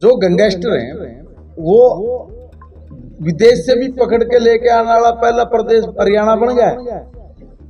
जो गैंगस्टर हैं वो विदेश से भी पकड़ के लेके आने वाला पहला प्रदेश हरियाणा बन गया है।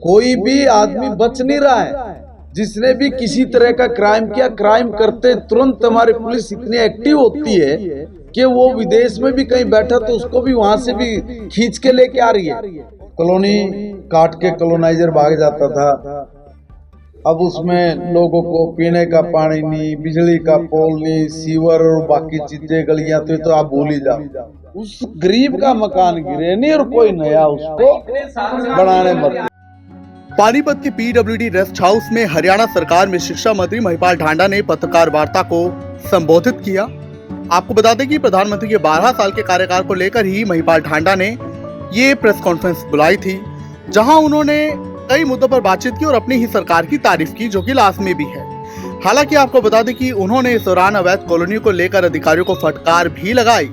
कोई भी आदमी बच नहीं रहा है। जिसने भी किसी तरह का क्राइम किया, क्राइम करते तुरंत हमारी पुलिस इतनी एक्टिव होती है कि वो विदेश में भी कहीं बैठा तो उसको भी वहां से भी खींच के लेके आ रही है। कॉलोनी काट के कॉलोनाइजर भाग जाता था, अब उसमें लोगों को पीने का पानी नहीं, बिजली का पोल नहीं, सीवर और बाकी चीजें गलियां तो आप भूल ही जाओ। उस गरीब का मकान गिरे नहीं और कोई नया उसको बनाने मत। पानीपत के पीडब्ल्यूडी रेस्ट हाउस में हरियाणा सरकार में शिक्षा मंत्री महिपाल ढांडा ने पत्रकार वार्ता को संबोधित किया। आपको बता दें कि प्रधानमंत्री के 12 साल के कार्यकाल को लेकर ही महिपाल ढांडा ने ये प्रेस कॉन्फ्रेंस बुलाई थी, जहां उन्होंने कई मुद्दों पर बातचीत की और अपनी ही सरकार की तारीफ की, जो कि लाजमी भी है। हालांकि आपको बता दें कि उन्होंने इस दौरान अवैध कॉलोनी को लेकर अधिकारियों को फटकार भी लगाई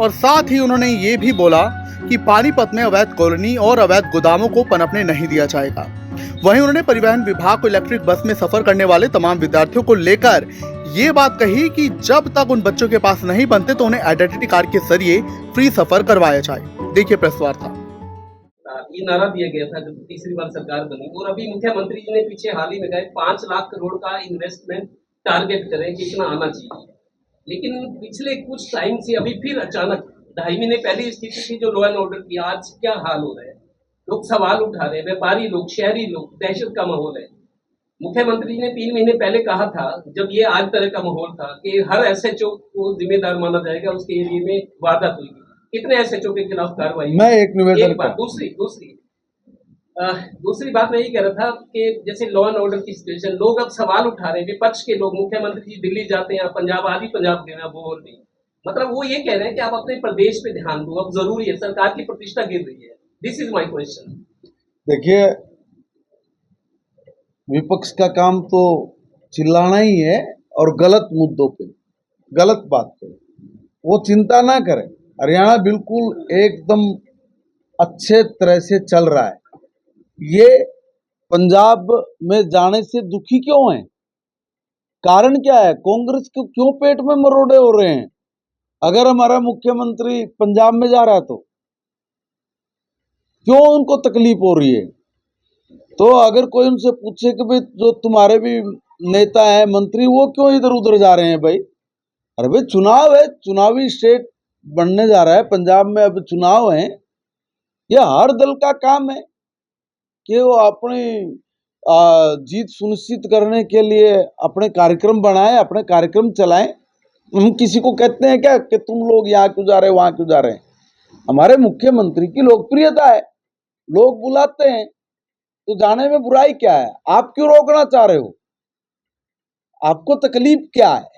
और साथ ही उन्होंने ये भी बोला कि पानीपत में अवैध कॉलोनी और अवैध गोदामों को पनपने नहीं दिया जाएगा। वहीं उन्होंने परिवहन विभाग को इलेक्ट्रिक बस में सफर करने वाले तमाम विद्यार्थियों को लेकर ये बात कही कि जब तक उन बच्चों के पास नहीं बनते तो उन्हें आइडेंटिटी कार्ड के जरिए फ्री सफर करवाया जाए। देखिए प्रेस वार्ता। ये नारा दिया गया था जब तीसरी बार सरकार बनी, और अभी मुख्यमंत्री जी ने पीछे हाल ही में कहा 5 लाख करोड़ का इन्वेस्टमेंट टारगेट करें कि इतना आना चाहिए। लेकिन पिछले कुछ टाइम से अभी फिर अचानक 2.5 महीने पहले स्थिति थी जो लॉ एंड ऑर्डर की, आज क्या हाल हो रहा है। लोग सवाल उठा रहे हैं, व्यापारी लोग, शहरी लोग, दहशत का माहौल है। मुख्यमंत्री ने 3 महीने पहले कहा था, जब ये आज तरह का माहौल था, कि हर एसएचओ को जिम्मेदार माना जाएगा, उसके एरिया में वारदात हुई। कितने एसएचओ के खिलाफ कार्रवाई? मैं एक निवेदन बात। दूसरी बात मैं यही कह रहा था कि जैसे लॉ एंड ऑर्डर की सिचुएशन, लोग अब सवाल उठा रहे हैं, विपक्ष के लोग, मुख्यमंत्री जी दिल्ली जाते हैं, पंजाब आदि पंजाब गए हैं, वो और नहीं, मतलब वो ये कह रहे हैं कि आप अपने प्रदेश पे ध्यान दो, अब जरूरी है, सरकार की प्रतिष्ठा गिर रही है। This is my question. देखिए, विपक्ष का काम तो चिल्लाना ही है और गलत मुद्दों पे, गलत बात पे वो चिंता ना करें। हरियाणा बिल्कुल एकदम अच्छे तरह से चल रहा है। ये पंजाब में जाने से दुखी क्यों है? कारण क्या है? कांग्रेस को क्यों पेट में मरोड़े हो रहे हैं? अगर हमारा मुख्यमंत्री पंजाब में जा रहा है तो क्यों उनको तकलीफ हो रही है? तो अगर कोई उनसे पूछे कि भाई जो तुम्हारे भी नेता है, मंत्री, वो क्यों इधर उधर जा रहे हैं भाई? अरे भाई चुनाव है, चुनावी स्टेट बनने जा रहा है, पंजाब में अब चुनाव है। यह हर दल का काम है कि वो अपनी जीत सुनिश्चित करने के लिए अपने कार्यक्रम बनाए, अपने कार्यक्रम चलाएं। हम किसी को कहते हैं क्या कि तुम लोग यहाँ क्यों जा रहे हैं, वहां क्यों जा रहे हैं? हमारे मुख्यमंत्री की लोकप्रियता है, लोग बुलाते हैं, तो जाने में बुराई क्या है? आप क्यों रोकना चाह रहे हो? आपको तकलीफ क्या है?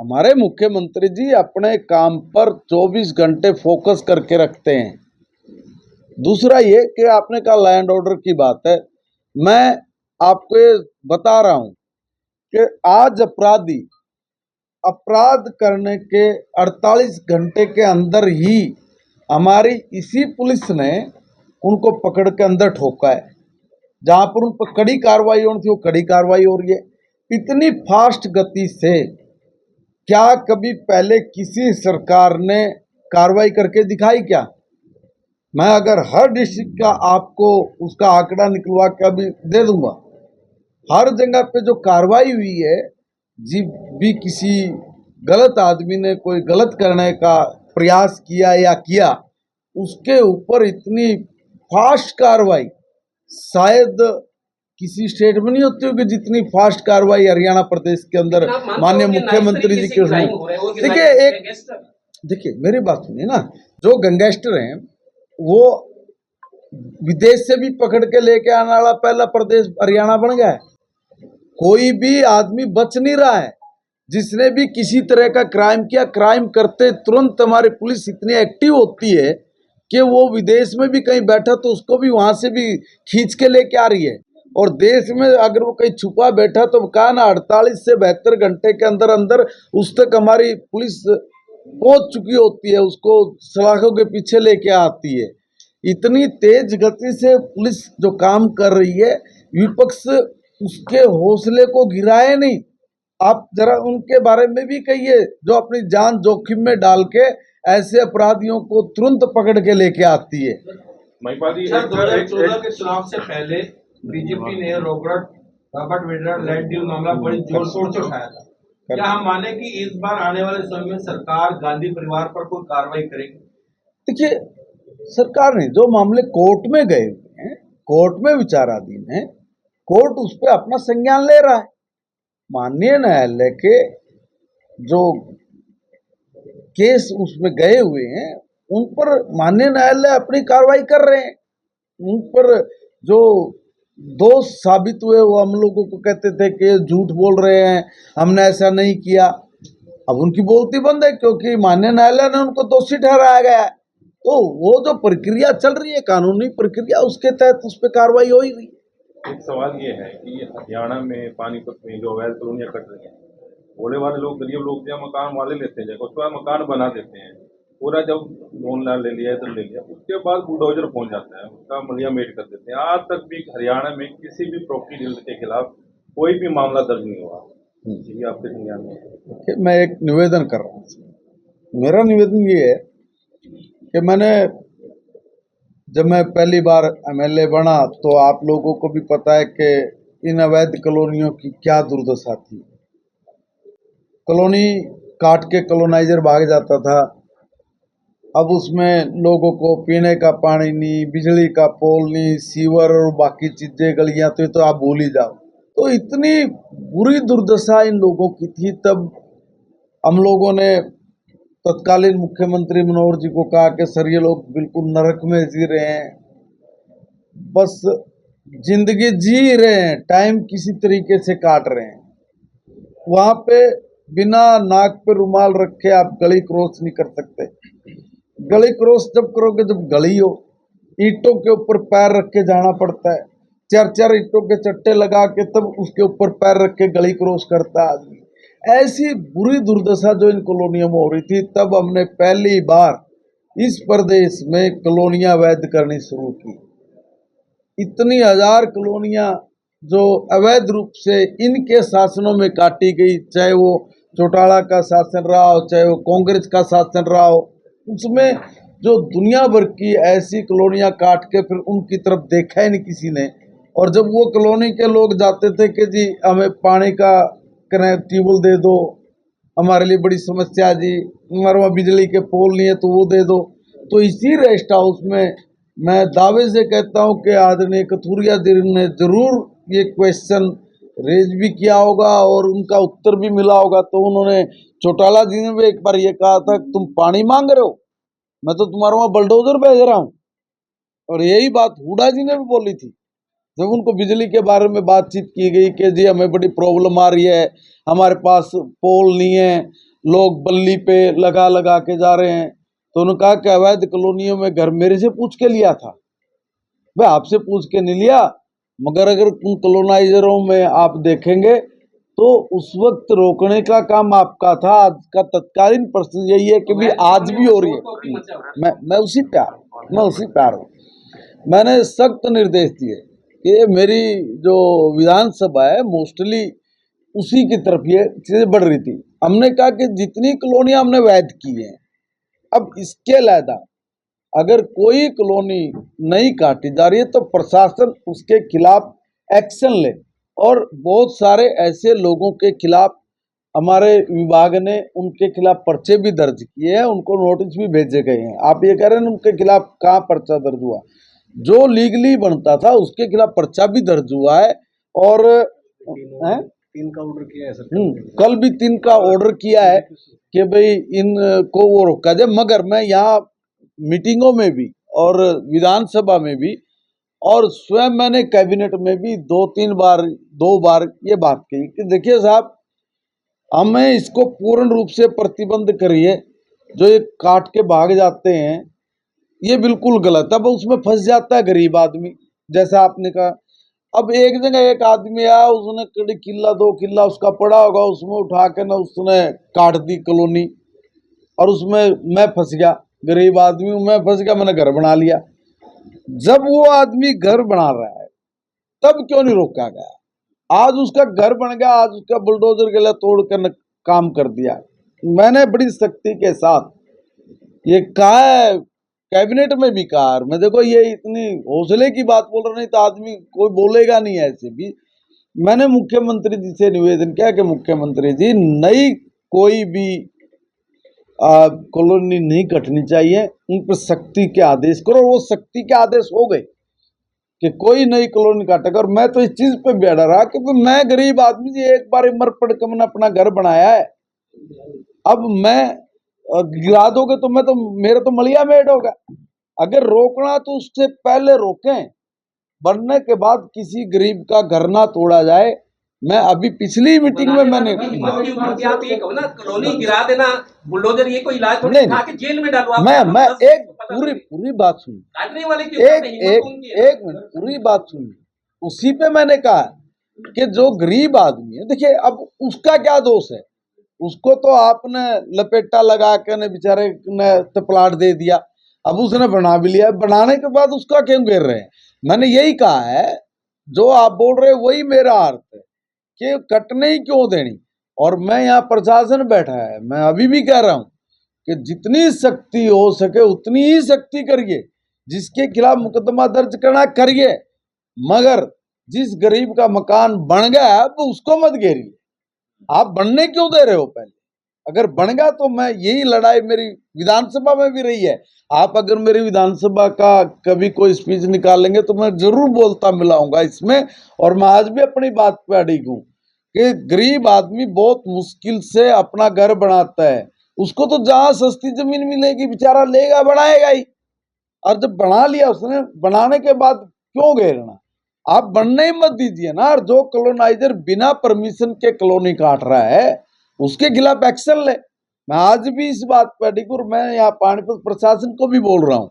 हमारे मुख्यमंत्री जी अपने काम पर 24 घंटे फोकस करके रखते हैं। दूसरा ये कि आपने कहा लैंड ऑर्डर की बात है, मैं आपको ये बता रहा हूं कि आज अपराधी अपराध करने के 48 घंटे के अंदर ही हमारी इसी पुलिस ने उनको पकड़ के अंदर ठोका है। जहां पर उन पर कड़ी कार्रवाई होनी थी वो कड़ी कार्रवाई हो रही है। इतनी फास्ट गति से क्या कभी पहले किसी सरकार ने कार्रवाई करके दिखाई क्या? मैं अगर हर डिस्ट्रिक्ट का आपको उसका आंकड़ा निकलवा के अभी दे दूंगा, हर जगह पे जो कार्रवाई हुई है, जब भी किसी गलत आदमी ने कोई गलत करने का प्रयास किया या किया, उसके ऊपर इतनी फास्ट कार्रवाई शायद किसी स्टेट में नहीं होती होगी जितनी फास्ट कार्रवाई हरियाणा प्रदेश के अंदर माननीय मुख्यमंत्री जी के। देखिए मेरी बात सुनिए ना, जो गैंगस्टर हैं वो विदेश से भी पकड़ के लेके आने वाला पहला प्रदेश हरियाणा बन गया है। कोई भी आदमी बच नहीं रहा है। जिसने भी किसी तरह का क्राइम किया, क्राइम करते तुरंत हमारी पुलिस इतनी एक्टिव होती है कि वो विदेश में भी कहीं बैठा तो उसको भी वहां से भी खींच के लेके आ रही है। और देश में अगर वो कहीं छुपा बैठा तो कहा ना 48 से 72 घंटे के अंदर अंदर उस तक हमारी पुलिस पहुंच चुकी होती है, उसको सलाखों के पीछे लेके आती है। इतनी तेज गति से पुलिस जो काम कर रही है, विपक्ष उसके हौसले को गिराए नहीं। आप जरा उनके बारे में भी कहिए, जो अपनी जान जोखिम में डाल के ऐसे अपराधियों को तुरंत पकड़ के लेके आती है। महिपाल जी, सर 2014 के चुनाव से पहले बीजेपी ने रॉबर्ट वाड्रा लैंड डील मामला बड़ी जोर शोर से उठाया था। क्या हम माने कि इस बार आने वाले समय में सरकार गांधी परिवार पर कोई कार्रवाई करेगी? देखिए, सरकार ने जो मामले कोर्ट में गए हुए हैं, कोर्ट में विचाराधीन है, कोर्ट उस पर अपना संज्ञान ले रहा है। माननीय न्यायालय के जो केस उसमें गए हुए हैं उन पर माननीय न्यायालय अपनी कार्रवाई कर रहे हैं। उन पर जो दोष साबित हुए वो हम लोगों को कहते थे कि झूठ बोल रहे हैं, हमने ऐसा नहीं किया। अब उनकी बोलती बंद है क्योंकि माननीय न्यायालय ने उनको दोषी ठहराया गया है। तो वो जो प्रक्रिया चल रही है, कानूनी प्रक्रिया, उसके तहत उस पर कार्रवाई हो ही रही है। एक सवाल ये है कि हरियाणा में पानीपत में जो अवैध कॉलोनियां कट रही हैं, भोले वाले लोग, गरीब लोग जो मकान वाले लेते हैं, उसके बाद मकान बना देते हैं, पूरा जब लोन ले लिया इधर ले लिया, उसके बाद बुलडोजर पहुंच जाता है, उसका मलिया मेट कर देते हैं। आज तक भी हरियाणा में किसी भी प्रॉपर्टी डीलर के खिलाफ कोई भी मामला दर्ज नहीं हुआ। ये आपके संज्ञान में? मैं एक निवेदन कर रहा हूँ। मेरा निवेदन ये है कि जब मैं पहली बार एमएलए बना तो आप लोगों को भी पता है कि इन अवैध कॉलोनियों की क्या दुर्दशा थी। कॉलोनी काट के कॉलोनाइजर भाग जाता था। अब उसमें लोगों को पीने का पानी नहीं, बिजली का पोल नहीं, सीवर और बाकी चीजें, गलियां तो आप भूल ही जाओ। तो इतनी बुरी दुर्दशा इन लोगों की थी। तब हम लोगों ने तत्कालीन मुख्यमंत्री मनोहर जी को कहा कि सर ये लोग बिल्कुल नरक में जी रहे हैं, बस जिंदगी जी रहे हैं, टाइम किसी तरीके से काट रहे हैं। वहां पे बिना नाक पे रुमाल रखे आप गली क्रॉस नहीं कर सकते। गली क्रॉस जब करोगे जब गली हो, ईंटों के ऊपर पैर रख के जाना पड़ता है, 4-4 ईंटों के चट्टे लगा के तब उसके ऊपर पैर रख के गली क्रॉस करता है आदमी। ऐसी बुरी दुर्दशा जो इन कॉलोनियों में हो रही थी, तब हमने पहली बार इस प्रदेश में कॉलोनियां वैध करनी शुरू की। इतनी 1000 कॉलोनियां जो अवैध रूप से इनके शासनों में काटी गई, चाहे वो चौटाला का शासन रहा हो, चाहे वो कांग्रेस का शासन रहा हो, उसमें जो दुनिया भर की ऐसी कॉलोनियां काट के फिर उनकी तरफ देखा ही नहीं किसी ने। और जब वो कॉलोनी के लोग जाते थे कि जी हमें पानी का ट्यूबवेल दे दो, हमारे लिए बड़ी समस्या है जी, हमारे वहाँ बिजली के पोल नहीं है तो वो दे दो। तो इसी रेस्ट हाउस में मैं दावे से कहता हूँ कि आदरणीय कथूरिया जी ने जरूर ये क्वेश्चन रेज भी किया होगा और उनका उत्तर भी मिला होगा। तो उन्होंने, चौटाला जी ने भी एक बार ये कहा था तुम पानी मांग रहे हो, मैं तो तुम्हारे वहाँ बुलडोजर भेज रहा हूँ। और यही बात हुड्डा जी ने भी बोली थी जब उनको बिजली के बारे में बातचीत की गई कि जी हमें बड़ी प्रॉब्लम आ रही है, हमारे पास पोल नहीं है, लोग बल्ली पे लगा लगा के जा रहे हैं। तो उन्होंने कहा कि अवैध कॉलोनियों में घर मेरे से पूछ के लिया था। भाई आपसे पूछ के नहीं लिया, मगर अगर उन कॉलोनाइजरों में आप देखेंगे तो उस वक्त रोकने का काम आपका था। आज का तत्कालीन प्रश्न यही है कि भी आज भी हो रही है। मैं उसी प्यार हूँ। मैंने सख्त निर्देश दिए कि मेरी जो विधानसभा है मोस्टली उसी की तरफ ये चीजें बढ़ रही थी। हमने कहा कि जितनी कॉलोनियां हमने वैध की हैं, अब इसके अलावा अगर कोई कॉलोनी नहीं काटी जा रही है तो प्रशासन उसके खिलाफ एक्शन ले। और बहुत सारे ऐसे लोगों के खिलाफ हमारे विभाग ने उनके खिलाफ पर्चे भी दर्ज किए हैं, उनको नोटिस भी भेजे गए हैं। आप ये कह रहे हैं उनके खिलाफ कहाँ पर्चा दर्ज हुआ? जो लीगली बनता था उसके खिलाफ पर्चा भी दर्ज हुआ है। और 3 का ऑर्डर किया है सर। कल भी 3 का ऑर्डर किया है कि भाई इनको वो रोका जाए। मगर मैं यहाँ मीटिंगों में भी और विधानसभा में भी और स्वयं मैंने कैबिनेट में भी 2 बार ये बात कही कि देखिए साहब, हमें इसको पूर्ण रूप से प्रतिबंध करिए। जो ये काट के भाग जाते हैं ये बिल्कुल गलत है। अब उसमें फंस जाता है गरीब आदमी, जैसा आपने कहा। अब एक जगह एक आदमी आया, उसने कड़ी किला 2 किला उसका पड़ा होगा, उसमें उठा के ना उसने काट दी कॉलोनी और उसमें मैं फंस गया, गरीब आदमी हूं, मैं फंस गया, मैंने घर बना लिया। जब वो आदमी घर बना रहा है तब क्यों नहीं रोका गया? आज उसका घर बन गया, आज उसका बुलडोजर के लिए तोड़ कर काम कर दिया। मैंने बड़ी सख्ती के साथ ये कहा है, कैबिनेट में भी कहा। मैं देखो ये इतनी हौसले की बात बोल रहा, नहीं तो आदमी कोई बोलेगा नहीं ऐसे भी। मैंने मुख्यमंत्री जी से निवेदन किया कि मुख्यमंत्री जी, नई कोई भी कॉलोनी नहीं कटनी चाहिए, उन पर सख्ती के आदेश करो। और वो सख्ती के आदेश हो गए कि कोई नई कॉलोनी काटेगा। और मैं तो इस चीज पे भी अड़ा रहा क्योंकि मैं गरीब आदमी जी, एक बार मर पड़ के मैंने अपना घर बनाया है, अब मैं गिरा दोगे तो मैं तो मेरा तो मलिया मेट होगा। अगर रोकना तो उससे पहले रोकें, बनने के बाद किसी गरीब का घर ना तोड़ा जाए। मैं अभी पिछली मीटिंग में मैंने आप ये कहो ना, कॉलोनी गिरा देना, बुलडोजर, ये कोई इलाज थोड़ी नहीं, उठा के जेल में डालो आप। मैं एक पूरी बात सुनी, काटने वाले की एक मिनट, पूरी बात सुनी। उसी पे मैंने कहा कि जो गरीब आदमी है, देखिए अब उसका क्या दोष है, उसको तो आपने लपेटा लगा के ने बेचारे ने तो प्लाट दे दिया, अब उसने बना भी लिया, बनाने के बाद उसका क्यों घेर रहे हैं। मैंने यही कहा है, जो आप बोल रहे हो वही मेरा अर्थ है कि कटने ही क्यों देनी। और मैं यहाँ प्रशासन बैठा है, मैं अभी भी कह रहा हूं कि जितनी सख्ती हो सके उतनी ही सख्ती करिए, जिसके खिलाफ मुकदमा दर्ज करना करिए, मगर जिस गरीब का मकान बन गया अब उसको मत घेरिए। आप बनने क्यों दे रहे हो? पहले अगर बन गया तो मैं यही लड़ाई मेरी विधानसभा में भी रही है। आप अगर मेरी विधानसभा का कभी कोई स्पीच निकालेंगे तो मैं जरूर बोलता मिलाऊंगा इसमें। और मैं आज भी अपनी बात पे अड़िग हूं कि गरीब आदमी बहुत मुश्किल से अपना घर बनाता है, उसको तो जहां सस्ती जमीन मिलेगी बेचारा लेगा, बनाएगा ही। और जब बना लिया उसने, बनाने के बाद क्यों घेरना? आप बनने ही मत दीजिए ना। और जो कॉलोनाइजर बिना परमिशन के कॉलोनी काट रहा है उसके खिलाफ एक्शन ले। मैं आज भी इस बात पर अडिग हूं, मैं यहाँ पानीपत प्रशासन को भी बोल रहा हूं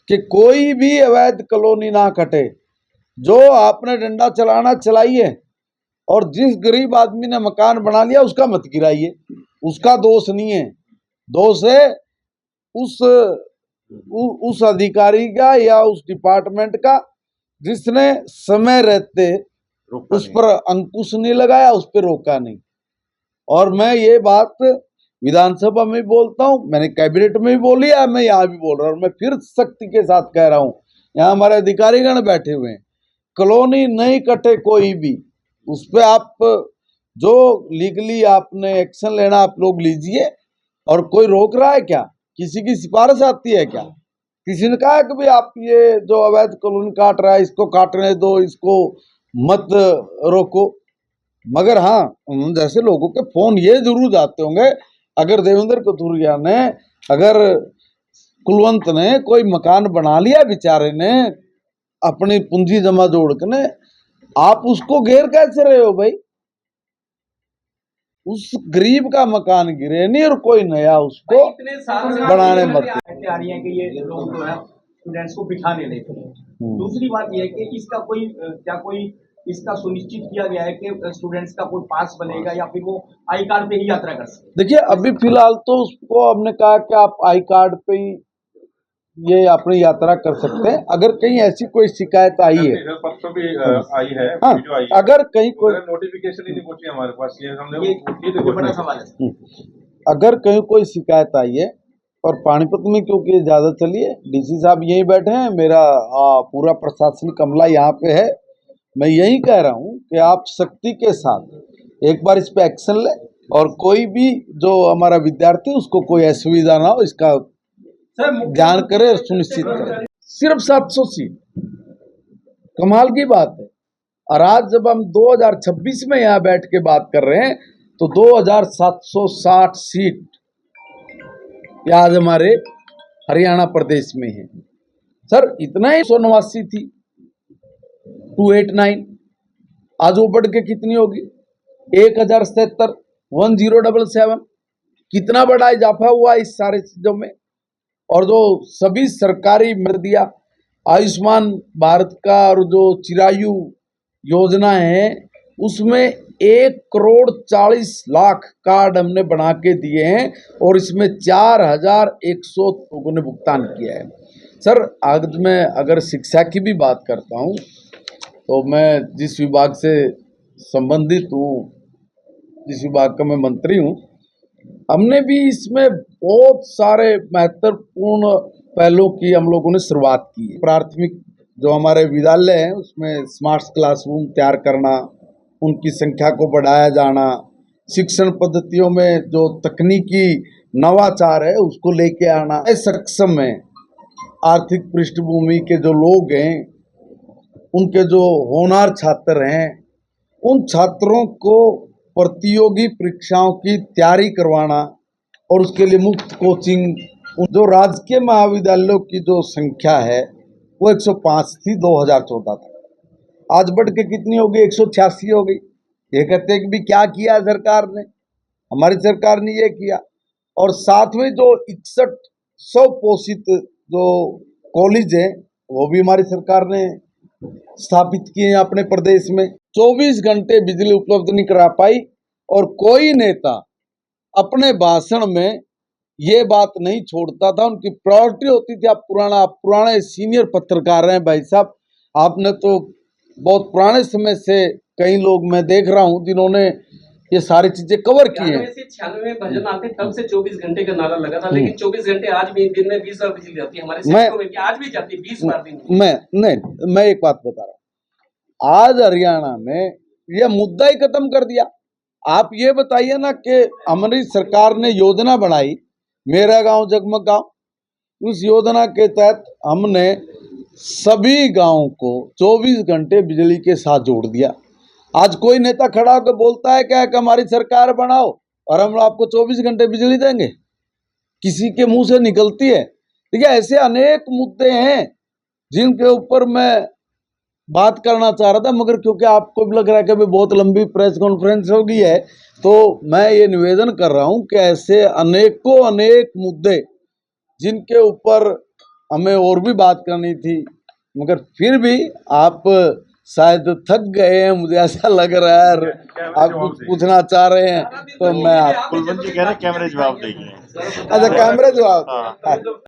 कि कोई भी अवैध कॉलोनी ना कटे। जो आपने डंडा चलाना चलाइए, और जिस गरीब आदमी ने मकान बना लिया उसका मत गिराइए, उसका दोष नहीं है, दोष है उस अधिकारी का या उस डिपार्टमेंट का जिसने समय रहते उस पर अंकुश नहीं लगाया, उस पर रोका नहीं। और मैं ये बात विधानसभा में भी बोलता हूं, मैंने कैबिनेट में भी बोली है, मैं यहाँ भी बोल रहा हूं, मैं फिर सख्ती के साथ कह रहा हूं, यहाँ हमारे अधिकारीगण बैठे हुए हैं, कॉलोनी नहीं कटे कोई भी, उस पर आप जो लीगली आपने एक्शन लेना आप लोग लीजिए। और कोई रोक रहा है क्या? किसी की सिफारिश आती है क्या? किसी ने कहा कि भाई आप ये जो अवैध कॉलोनी काट रहा है इसको काटने दो, इसको मत रोको? मगर हाँ, उन जैसे लोगों के फोन ये जरूर जाते होंगे, अगर देवेंद्र कथुरिया ने, अगर कुलवंत ने कोई मकान बना लिया बेचारे ने अपनी पूंजी जमा जोड़ के ने, आप उसको घेर कैसे रहे हो भाई? उस गरीब का मकान गिरे नहीं और कोई नया उसको इतने साल से बनाने मत। ऐसे आ रही है कि ये लोग जो है स्टूडेंट्स को बिठाने लेते हैं। दूसरी बात ये है कि इसका कोई क्या कोई इसका सुनिश्चित किया गया है कि स्टूडेंट्स का कोई पास बनेगा या फिर वो आई कार्ड पे ही यात्रा कर सकते? देखिए अभी फिलहाल तो उसको हमने कहा कि आप आई कार्ड पे ही ये अपनी यात्रा कर सकते हैं। अगर कहीं ऐसी कोई शिकायत आई है, परसों भी आई है, हाँ, वीडियो आई है, अगर कहीं कोई नोटिफिकेशन ही नहीं पहुंची हमारे पास, ये हमने ये बड़ा सवाल है। अगर कहीं कोई शिकायत आई है, और पानीपत में क्योंकि ज्यादा चली है, डीसी साहब यहीं बैठे हैं, मेरा पूरा प्रशासनिक अमला यहाँ पे है, मैं यही कह रहा हूँ कि आप सख्ती के साथ एक बार इस पे एक्शन ले, और कोई भी जो हमारा विद्यार्थी उसको कोई असुविधा ना हो इसका ध्यान करे और सुनिश्चित करे। सिर्फ 700 सीट, कमाल की बात है। और आज जब हम 2026 में यहाँ बैठ के बात कर रहे हैं तो 2760 सीट आज हमारे हरियाणा प्रदेश में है। सर इतना ही 189 थी, 289, आज वो बढ़ के कितनी होगी? 1077, 1077। कितना बड़ा इजाफा हुआ इस सारे चीजों में। और जो सभी सरकारी मर दिया, आयुष्मान भारत का और जो चिरायु योजना है उसमें 1,40,00,000 कार्ड हमने बना के दिए हैं, और इसमें 4,100 लोगों ने भुगतान किया है। सर आज मैं अगर शिक्षा की भी बात करता हूं तो मैं जिस विभाग से संबंधित हूँ, जिस विभाग का मैं मंत्री हूँ, हमने भी इसमें बहुत सारे महत्वपूर्ण पहलों की हम लोगों ने शुरुआत की है। प्राथमिक जो हमारे विद्यालय हैं उसमें स्मार्ट क्लासरूम तैयार करना, उनकी संख्या को बढ़ाया जाना, शिक्षण पद्धतियों में जो तकनीकी नवाचार है उसको लेके आना, सक्षम है आर्थिक पृष्ठभूमि के जो लोग हैं, उनके जो होनहार छात्र हैं, उन छात्रों को प्रतियोगी परीक्षाओं की तैयारी करवाना और उसके लिए मुफ्त कोचिंग। जो राजकीय महाविद्यालयों की जो संख्या है वो 105 थी 2014 तक, आज बढ़ के कितनी हो गई, 186 हो गई। ये कहते हैं कि भी क्या किया सरकार ने, हमारी सरकार ने ये किया। और साथ में जो 6100 पोषित जो कॉलेज हैं वो भी हमारी सरकार ने स्थापित किए हैं अपने प्रदेश में। 24 घंटे बिजली उपलब्ध नहीं करा पाई और कोई नेता अपने भाषण में ये बात नहीं छोड़ता था, उनकी प्रायोरिटी होती थी। आप पुराने सीनियर पत्रकार हैं भाई साहब, आपने तो बहुत पुराने समय से कई लोग मैं देख रहा हूं जिन्होंने ये सारी चीजें कवर की हैं। 96 में भजन आते तब से 24 घंटे का नारा लगा था, लेकिन 24 घंटे आज भी दिन में 20 बार बिजली जाती है हमारे शहरों में भी, आज भी जाती है 20 बार दिन में। मैं एक बात बता रहा हूँ, आज हरियाणा में यह मुद्दा ही खत्म कर दिया। आप ये बताइए ना कि हमारी सरकार ने योजना बनाई मेरा गांव जगमग गांव, उस योजना के तहत हमने सभी गांवों को 24 घंटे बिजली के साथ जोड़ दिया। आज कोई नेता खड़ा होकर बोलता है क्या कि हमारी सरकार बनाओ और हम आपको 24 घंटे बिजली देंगे, किसी के मुंह से निकलती है। देखिए ऐसे अनेक मुद्दे हैं जिनके ऊपर मैं बात करना चाह रहा था, मगर क्योंकि आपको भी लग रहा है कि अभी बहुत लंबी प्रेस कॉन्फ्रेंस हो गई है, तो मैं ये निवेदन कर रहा हूं कि ऐसे अनेक मुद्दे जिनके ऊपर हमें और भी बात करनी थी, मगर फिर भी आप शायद थक गए हैं, मुझे ऐसा लग रहा है, आप कुछ पूछना चाह रहे हैं तो मैं आप कुलवंत जी कह रहे हैं कैमरे जवाब देंगे। अच्छा कैमरे जवाब